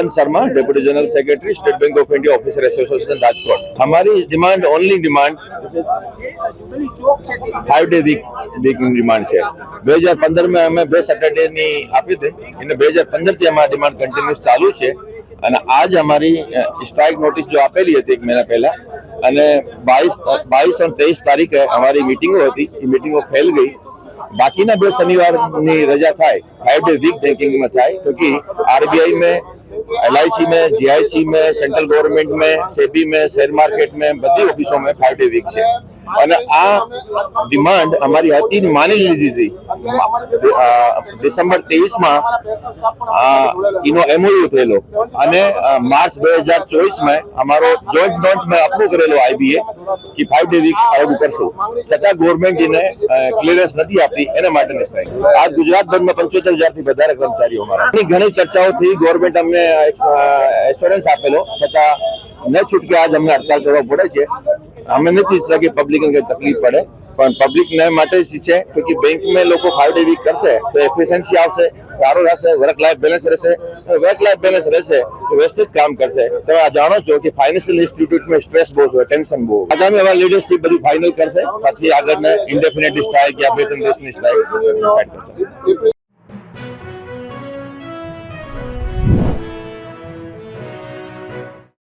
Pawan Sharma, deputy general secretary, State Bank of India officer association Rajkot. हमारी demand only demand 5 day week demand है। 2015 में हमें 2 Saturday ની આપી હતી અને 2015 થી અમારી ડિમાન્ડ કન્ટિન્યુઅસ ચાલુ છે અને આજ અમારી સ્ટ્રાઇક નોટિસ જો આપેલી હતી 1 મહિના પહેલા અને 22 અને 23 તારીખે અમારી મીટિંગો હતી, એ મીટિંગો ફેલ ગઈ। બાકીના 2 શનિવારની રજા થાય, 5 डे वीक बैंकिंग में થાય, क्योंकि आरबीआई में, LIC में, GIC में, सेंट्रल गवर्नमेंट में, सेबी में, शेयर मार्केट में बધી ઓફિસો में 5 डे वीक છે અને આ ડિમાન્ડ અમારી હતી માની લીધી હતી। ડિસેમ્બર 23 માં એનો MOU થયેલો અને માર્ચ 2024 में અમારો જોઈન્ટ નોટ में અપ્રૂવ કરેલો IBA કે 5 डे वीक लागू કરશું, છતાં ગવર્મેન્ટ એને ક્લિયરન્સ નથી આપતી, એના માટેની સ્ટ્રાઇક। આજ ગુજરાતભરમાં 75,000 થી વધારે કર્મચારીઓ અમારા ઘણી ચર્ચાઓથી ગવર્મેન્ટ અમને એશ્યોરન્સ આપેલો, છતાં ન છૂટકે આજ અમને હડતાલ કરવા પડે છે। અમે નથી ઈચ્છતા કે પબ્લિકને તકલીફ પડે, પણ પબ્લિકને માટે જ છે, क्योंकि बैंक में લોકો 5 डे वीक કરશે તો એફિશિયન્સી આવશે, સારો રહેશે, વર્ક લાઈફ બેલેન્સ રહેશે। વર્ક લાઈફ બેલેન્સ રહેશે તો વ્યવસ્થિત કામ કરશે। તમે આ જાણો છો કે ફાઇનાન્શિયલ ઇન્સ્ટિટ્યૂટ में સ્ટ્રેસ બહુ હોય, ટેન્શન બહુ। આગામી અમારા લીડરશીપ બધું ફાઇનલ કરશે, પછી આગળને ઇન્ડેફિનેટ સ્ટ્રાઇક યા 2-3 દિવસની સ્ટ્રાઇક ડિસાઇડ કરશે।